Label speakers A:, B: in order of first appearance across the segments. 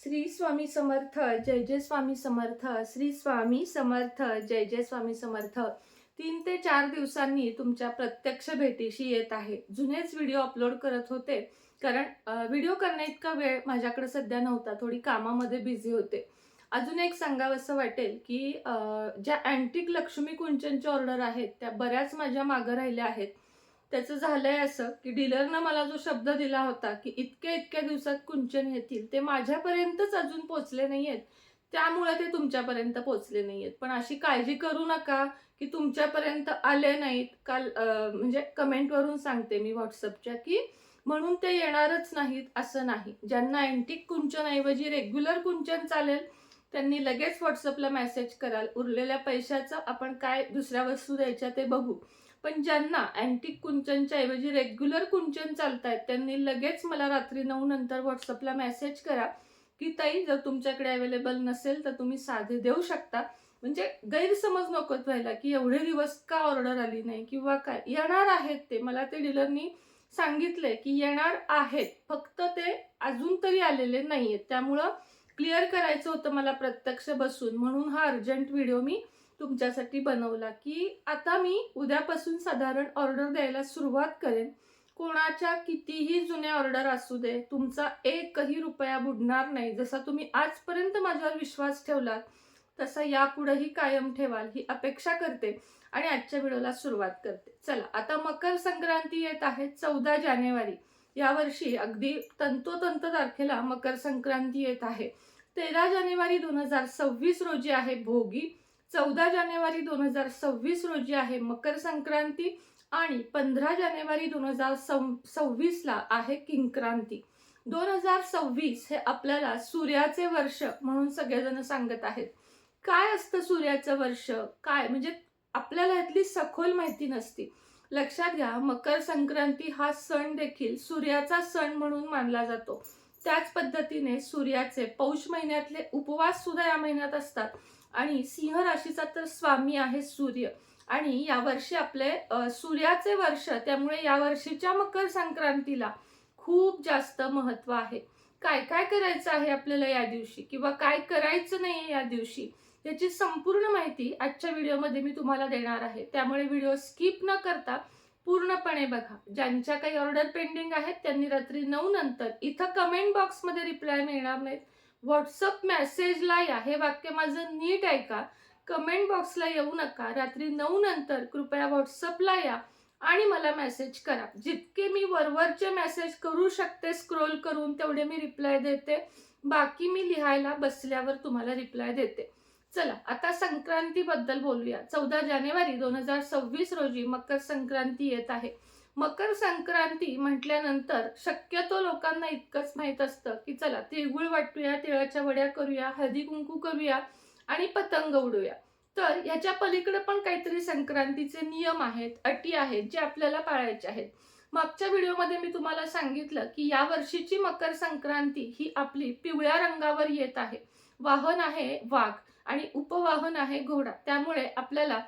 A: श्री स्वामी समर्थ, जय जय स्वामी समर्थ, श्री स्वामी समर्थ, जय जय स्वामी समर्थ. 3 ते 4 दिवसांनी तुमच्या प्रत्यक्ष भेटीशी येत आहे. जुनेच व्हिडिओ अपलोड करत होते कारण व्हिडिओ करण्या इतका वेळ माझ्याकडे सध्या नव्हता. थोडी कामामध्ये बिझी होते. अजून एक सांगावंसं वाटेल की ज्या अँटिक लक्ष्मी कुंचनच्या ऑर्डर आहेत त्या बऱ्याच माझ्या मागं राहिल्या आहेत. त्याचं झालंय असं की डीलरनं मला जो शब्द दिला होता की इतक्या दिवसात कुंचन येतील, ते माझ्यापर्यंतच अजून पोचले नाहीयेत. त्यामुळे ते तुमच्यापर्यंत पोचले नाहीयेत. पण अशी काळजी करू नका की तुमच्यापर्यंत आले नाहीत. काल म्हणजे कमेंटवरून सांगते मी व्हॉट्सअपच्या की म्हणून ते येणारच नाहीत असं नाही. ज्यांना अँटिक कुंचन ऐवजी रेग्युलर कुंचन चालेल त्यांनी लगेच व्हॉट्सअपला मेसेज कराल. उरलेल्या पैशाचं आपण काय दुसऱ्या वस्तू द्यायच्या ते बघू. पण ज्यांना अँटिक कुंचनच्या ऐवजी रेग्युलर कुंचन चालतायत त्यांनी लगेच मला रात्री 9 नंतर व्हॉट्सअपला मेसेज करा की ताई जर तुमच्याकडे अवेलेबल नसेल तर तुम्ही साधे देऊ शकता. म्हणजे गैरसमज नकोत व्हायला की एवढे दिवस का ऑर्डर आली नाही किंवा काय. येणार आहेत ते, मला ते डीलरनी सांगितलंय की येणार आहेत, फक्त ते अजून तरी आलेले नाहीयेत. त्यामुळं क्लिअर करायचं होतं मला प्रत्यक्ष बसून, म्हणून हा अर्जंट व्हिडिओ मी तुमच्यासाठी बनवला की आता मी उद्यापासून साधारण ऑर्डर द्यायला सुरुवात करेन. कोणाच्या कितीही जुन्या ऑर्डर असू दे, तुमचा एकही रुपया बुडणार नाही. जसा तुम्ही आजपर्यंत माझ्यावर विश्वास ठेवलात तसा यापुढेही कायम ठेवाल ही अपेक्षा करते आणि आजच्या व्हिडिओला सुरुवात करते. चला, आता मकर संक्रांती येत आहे 14 जानेवारी. यावर्षी अगदी तंतोतंत तारखेला मकर संक्रांती येत आहे. 13 जानेवारी 2026 रोजी आहे भोगी. 14 जानेवारी 2026 रोजी आहे मकर संक्रांती आणि 15 जानेवारी 2026 ला आहे किंक्रांती. 2026 हे आपल्याला सूर्याचे वर्ष म्हणून सगळेजण सांगत आहेत. काय असतं सूर्याचं वर्ष, काय म्हणजे आपल्याला यातली सखोल माहिती नसती. लक्षात घ्या, मकर संक्रांती हा सण देखील सूर्याचा सण म्हणून मानला जातो. त्याच पद्धतीने सूर्याचे पौष महिन्यातले उपवास सुद्धा या महिन्यात असतात. आणि सिंह राशीचा तर स्वामी आहे सूर्य. आणि यावर्षी आपले सूर्याचे वर्ष, त्यामुळे यावर्षीच्या मकर संक्रांतीला खूप जास्त महत्व आहे. काय काय करायचं आहे आपल्याला या दिवशी किंवा काय करायचं नाही या दिवशी याची संपूर्ण माहिती आजच्या व्हिडिओमध्ये मी तुम्हाला देणार आहे. त्यामुळे व्हिडिओ स्किप न करता पूर्णपणे बघा. ज्यांच्या काही ऑर्डर पेंडिंग आहेत त्यांनी रात्री 9 नंतर, इथं कमेंट बॉक्समध्ये रिप्लाय मिळणार नाहीत, व्हॉट्सअप मेसेजला या. हे वाक्य माझं नीट ऐका. कमेंट बॉक्सला येऊ नका. रात्री 9 नंतर कृपया व्हॉट्सअपला या आणि मला मेसेज करा. जितके मी वरवरचे मेसेज करू शकते स्क्रोल करून तेवढे मी रिप्लाय देते. बाकी मी लिहायला बसल्यावर तुम्हाला रिप्लाय देते. चला, आता संक्रांतीबद्दल बोलूया. 14 जानेवारी 2026 रोजी मकर संक्रांती येत आहे. मकर संक्रांती म्हटल्यानंतर शक्यतो लोकांना इतकंच माहित असतं की चला तिळगुळ वाटूया, तिळाच्या वड्या करूया, हळदी कुंकू करूया आणि पतंग उडूया. तर ह्याच्या पलीकडे पण काहीतरी संक्रांतीचे नियम आहेत, अटी आहेत जे आपल्याला पाळायचे आहेत. मागच्या व्हिडिओमध्ये मी तुम्हाला सांगितलं की या वर्षीची मकर संक्रांती ही आपली पिवळ्या रंगावर येत आहे. वाहन आहे वाघ आणि उपवाहन आहे घोडा. त्यामुळे आपल्याला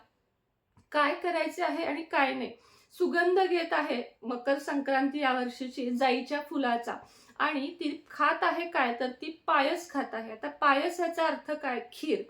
A: काय करायचे आहे आणि काय नाही. सुगंध घेत आहे मकर संक्रांती या वर्षीची जाईच्या फुलाचा आणि ती खात आहे काय, तर ती पायस खात आहे. आता पायस याचा अर्थ काय, खीर.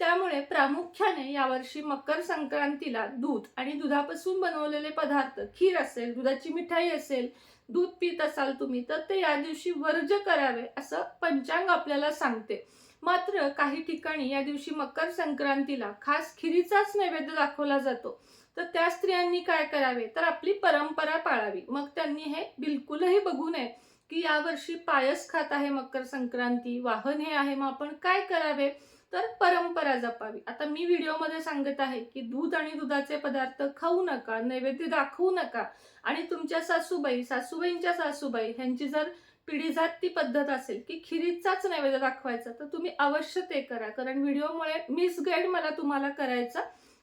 A: त्यामुळे प्रामुख्याने यावर्षी मकर संक्रांतीला दूध आणि दुधापासून बनवलेले पदार्थ, खीर असेल, दुधाची मिठाई असेल, दूध पित असाल तुम्ही तर ते या दिवशी वर्ज्य करावे असं पंचांग आपल्याला सांगते. मात्र काही ठिकाणी या दिवशी मकर संक्रांतीला खास खिरीचाच नैवेद्य दाखवला जातो. तर त्या स्त्रियांनी काय करावे, तर आपली परंपरा पाळावी. मग त्यांनी हे बिलकुलही बघू नये की यावर्षी पायस खात आहे मकर संक्रांती, वाहन हे आहे, मग आपण काय करावे, तर परंपरा जपावी. आता मी व्हिडिओमध्ये सांगत आहे की दूध आणि दुधाचे पदार्थ खाऊ नका, नैवेद्य दाखवू नका. आणि तुमच्या सासूबाई, सासूबाईंच्या सासूबाई ह्यांची जर पिढी जात ती पद्धत असेल की खिरीचाच नैवेद्य दाखवायचा तर तुम्ही अवश्य ते करा. कारण व्हिडिओमुळे मिसगाईड मला तुम्हाला करायचा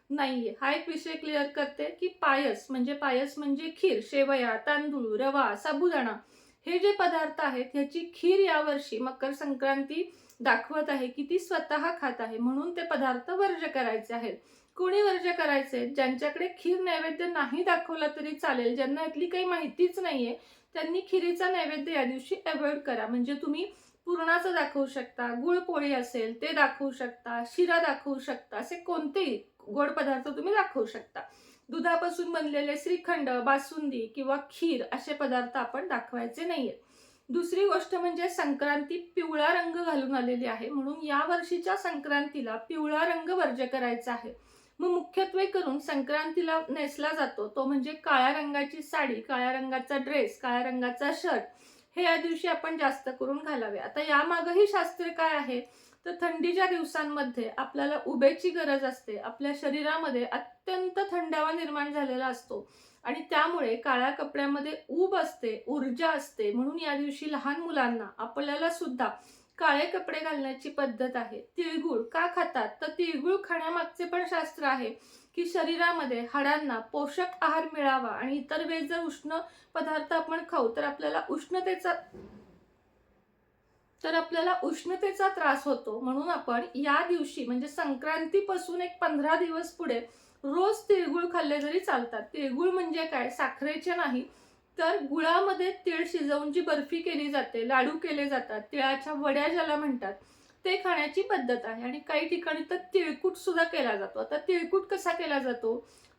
A: नाहीये. हा एक विषय क्लिअर करते की पायस म्हणजे खीर, शेवया, तांदूळ, रवा, साबुदाणा हे जे पदार्थ आहेत ह्याची खीर यावर्षी मकर संक्रांती दाखवत आहे की ती स्वतः खात आहे. म्हणून ते पदार्थ वर्ज्य करायचे आहेत. कोणी वर्ज्य करायचे, ज्यांच्याकडे खीर नैवेद्य नाही दाखवला तरी चालेल, ज्यांना यातली काही माहितीच नाहीये त्यांनी खिरीचा नैवेद्य या दिवशी अवॉइड करा. म्हणजे तुम्ही पुरणाचं दाखवू शकता, गुळपोळी असेल ते दाखवू शकता, शिरा दाखवू शकता, असे कोणतेही गोड पदार्थ तुम्ही दाखवू शकता. दुधापासून बनलेले श्रीखंड, बासुंदी किंवा खीर असे पदार्थ आपण दाखवायचे नाहीये. दुसरी गोष्ट म्हणजे संक्रांती पिवळा रंग घालून आलेली आहे, म्हणून या वर्षीच्या संक्रांतीला पिवळा रंग वर्ज्य करायचा आहे. मग मुख्यत्वे करून संक्रांतीला नेसला जातो तो म्हणजे काळ्या रंगाची साडी, काळ्या रंगाचा ड्रेस, काळ्या रंगाचा शर्ट, हे या दिवशी आपण जास्त करून घालावे. आता यामागही शास्त्र काय आहे, तर थंडीच्या दिवसांमध्ये आपल्याला उभेची गरज असते. आपल्या शरीरामध्ये अत्यंत थंडावा निर्माण झालेला असतो आणि त्यामुळे काळ्या कपड्यामध्ये ऊब असते, ऊर्जा असते. म्हणून या दिवशी लहान मुलांना, आपल्याला सुद्धा काळे कपडे घालण्याची पद्धत आहे. तिळगुळ का खातात, तर तिळगुळ खाण्यामागचे पण शास्त्र आहे की शरीरामध्ये, हाडांना पोषक आहार मिळावा आणि इतर वेळेस जर उष्ण पदार्थ आपण खाऊ तर आपल्याला उष्णतेचा त्रास होतो. म्हणून आपण या दिवशी म्हणजे संक्रांतीपासून एक 15 दिवस पुढे रोज तिळगुळ खाल्ले जरी चालतात. तिळगुळ म्हणजे काय, साखरेचे नाही तर गुळामध्ये तीळ शिजवून जी बर्फी केली जाते, लाडू केले जातात, तिळाच्या वड्या ज्याला म्हणतात, ते खाण्याची पद्धत आहे. आणि काही ठिकाणी तर तिळकूट सुद्धा केला जातो. आता तिळकूट कसा केला जातो,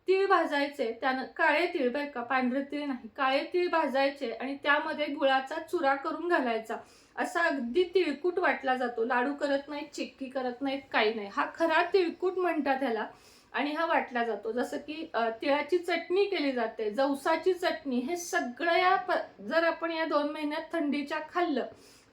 A: तीळ भाजायचे, त्यानं काळे तीळ बरं का, पांढरे तीळ नाही, काळे तीळ भाजायचे आणि त्यामध्ये गुळाचा चुरा करून घालायचा. असा अगदी तिळकूट वाटला जातो. लाडू करत नाहीत, चिक्की करत नाहीत, काही नाही. हा खरा तिळकूट म्हणतात ह्याला. आणि हा वाटला जातो. जसं की तिळाची चटणी केली जाते, जवसाची चटणी, हे सगळं जर आपण या 2 महिन्यात थंडीच्या खाल्लं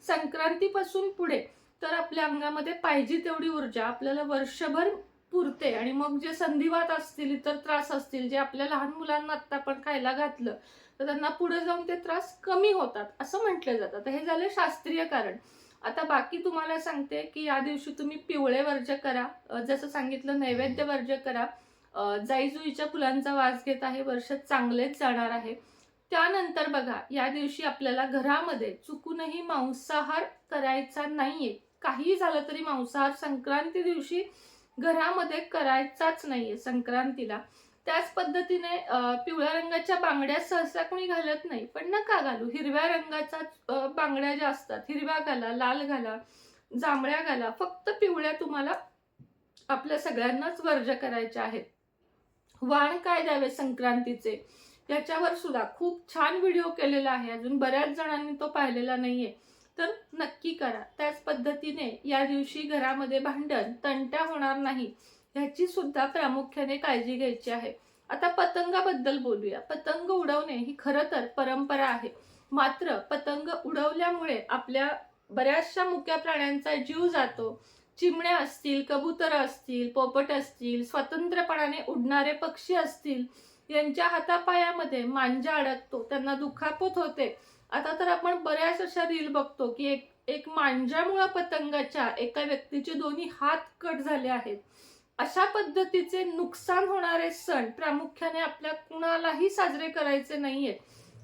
A: संक्रांतीपासून पुढे, तर आपल्या अंगामध्ये पाहिजे तेवढी ऊर्जा आपल्याला वर्षभर पुरते. आणि मग जे संधिवात असतील, इतर त्रास असतील, जे आपल्या लहान मुलांना आत्ता आपण खायला घातलं तर त्यांना पुढे जाऊन ते त्रास कमी होतात असं म्हटलं जातं. तर हे झालं शास्त्रीय कारण. आता बाकी तुम्हाला सांगते की या दिवशी तुम्ही पिवळे वर्ज्य करा, जसं सांगितलं नैवेद्य वर्ज्य करा. जाईजुईच्या फुलांचा वास घेत आहे, वर्ष चांगलेच जाणार आहे. त्यानंतर बघा, या दिवशी आपल्याला घरामध्ये चुकूनही मांसाहार करायचा नाहीये. काहीही झालं तरी मांसाहार संक्रांती दिवशी घरामध्ये करायचाच नाहीये संक्रांतीला. त्याच पद्धतीने पिवळ्या रंगाच्या बांगड्या सहसा कोणी घालत नाही, पण नका घालू. हिरव्या रंगाच्या बांगड्या ज्या असतात, हिरव्या घाला, लाल घाला, जांभळ्या घाला, फक्त पिवळ्या तुम्हाला आपल्या सगळ्यांनाच वर्ज्य करायच्या आहेत. वाण काय द्यावे संक्रांतीचे, याच्यावर सुद्धा खूप छान व्हिडिओ केलेला आहे, अजून बऱ्याच जणांनी तो पाहिलेला नाहीये, तर नक्की करा. त्याच पद्धतीने या दिवशी घरामध्ये भांडण तंटा होणार नाही ह्याची सुद्धा प्रामुख्याने काळजी घ्यायची आहे. आता पतंगाबद्दल बोलूया. पतंग उडवणे ही खरं तर परंपरा आहे, मात्र पतंग उडवल्यामुळे आपल्या बऱ्याचशा मुक्या प्राण्यांचा जीव जातो. चिमण्या असतील, कबूतर असतील, पोपट असतील, स्वतंत्रपणाने उडणारे पक्षी असतील, यांच्या हातापायामध्ये मांजा अडकतो, त्यांना दुखापत होते. आता तर आपण बऱ्याच अशा रील बघतो की एक मांजामुळे पतंगाच्या एका व्यक्तीचे दोन्ही हात कट झाले आहेत. अशा पद्धतीचे नुकसान होणारे सण प्रामुख्याने आपल्या कुणालाही साजरे करायचे नाहीयेत.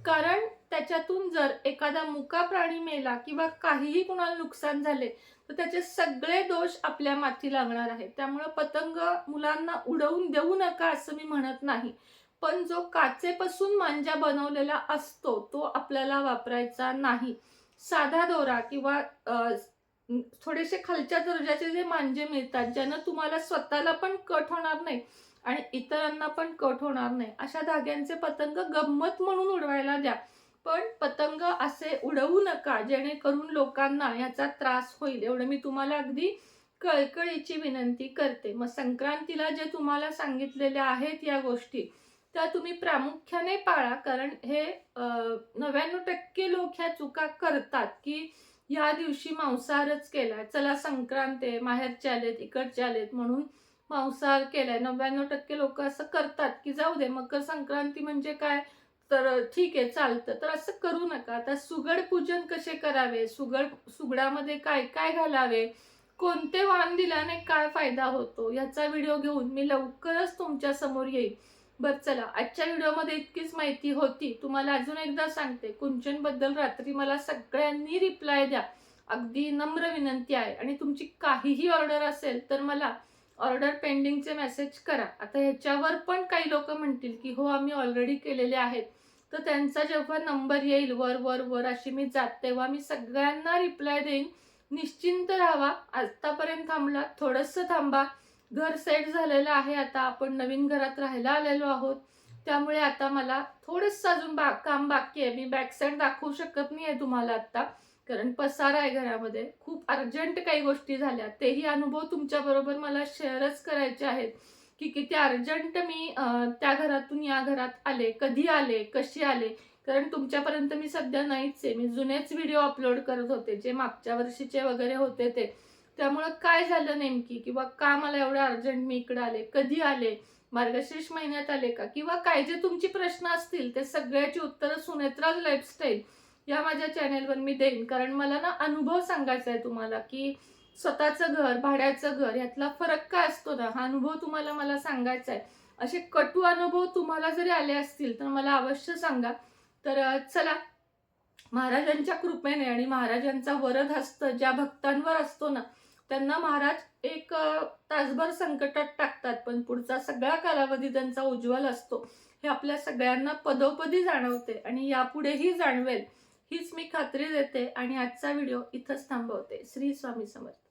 A: कारण त्याच्यातून जर एखादा मुका प्राणी मेला किंवा काहीही कुणाला नुकसान झाले तर त्याचे सगळे दोष आपल्या माथी लागणार आहेत. त्यामुळे पतंग मुलांना उडवून देऊ नका असं मी म्हणत नाही, पण जो काचेपासून मांजा बनवलेला असतो तो आपल्याला वापरायचा नाही. साधा दोरा किंवा थोडेसे खालच्या दर्जाचे जे मांजे मिळतात, ज्यानं तुम्हाला स्वतःला पण कट होणार नाही आणि इतरांना पण कट होणार नाही, अशा धाग्यांचे पतंग गंमत म्हणून उडवायला द्या. पण पतंग असे उडवू नका जेणेकरून लोकांना याचा त्रास होईल, एवढं मी तुम्हाला अगदी कळकळीची विनंती करते. मग संक्रांतीला जे तुम्हाला सांगितलेल्या आहेत या गोष्टी, त्या तुम्ही प्रामुख्याने पाळा. कारण हे 99% लोक ह्या चुका करतात की या दिवशी मांसाहारच केलाय, चला संक्रांत आहे, माहेरचे आलेत, इकडचे आलेत म्हणून मांसाहार केलाय. 99% लोक असं करतात की जाऊ दे, मकर संक्रांती म्हणजे काय, तर ठीक आहे चालतं. तर असं करू नका. आता सुगड पूजन कसे करावे, सुगडामध्ये काय काय घालावे, कोणते वाण दिल्याने काय फायदा होतो, याचा व्हिडिओ घेऊन मी लवकरच तुमच्या समोर येईल. बरं चला, आजच्या व्हिडिओमध्ये इतकीच माहिती होती. तुम्हाला अजून एकदा सांगते, कुंचनबद्दल रात्री मला सगळ्यांनी रिप्लाय द्या, अगदी नम्र विनंती आहे. आणि तुमची काहीही ऑर्डर असेल तर मला ऑर्डर पेंडिंगचे मेसेज करा. आता ह्याच्यावर पण काही लोक म्हणतील की हो आम्ही ऑलरेडी केलेले आहेत, तर त्यांचा जेव्हा नंबर येईल वर वर वर अशी मी जात, तेव्हा मी सगळ्यांना रिप्लाय देईन. निश्चिंत राहावा. आतापर्यंत थांबला, थोडंसं थांबा. घर सेट झालेलं आहे. आता आपण नवीन घरात राहायला आलेलो आहोत. त्यामुळे आता मला थोडंसं अजून काम बाकी आहे. मी बॅक साईड दाखवू शकत नाहीये तुम्हाला आता, कारण पसारा आहे घरामध्ये. खूप अर्जंट काही गोष्टी झाल्या. तेही अनुभव तुमच्याबरोबर मला शेअरच करायचे आहेत, की किती अर्जंट मी त्या घरातून या घरात आले, कधी आले, कशी आले. कारण तुमच्यापर्यंत मी सध्या नाहीच आहे. मी जुनेच व्हिडिओ अपलोड करत होते, जे मागच्या वर्षीचे वगैरे होते ते. त्यामुळं काय झालं नेमकी, किंवा का मला एवढं अर्जंट मी इकडे आले, कधी आले, मार्गशीर्ष महिन्यात आले का, किंवा काय जे तुमची प्रश्न असतील ते सगळ्याची उत्तरं सुनेत्राज लाईफस्टाईल या माझ्या चॅनेलवर मी देईन. कारण मला ना अनुभव सांगायचा आहे तुम्हाला, की स्वतःचं घर, भाड्याचं घर यातला फरक काय असतो ना, हा अनुभव तुम्हाला मला सांगायचा आहे. असे कटू अनुभव तुम्हाला जरी आले असतील तर मला अवश्य सांगा. तर चला, महाराजांच्या कृपेने आणि महाराजांचा वरद हस्त ज्या भक्तांवर असतो ना, त्यांना महाराज एक तासभर संकटात टाकतात, पण पुढचा सगळा कालावधी त्यांचा उज्ज्वल असतो. हे आपल्या सगळ्यांना पदोपदी जाणवते आणि यापुढेही जाणवेल, हीच मी खात्री देते. आणि आजचा व्हिडिओ इथंच थांबवते. श्री स्वामी समर्थ.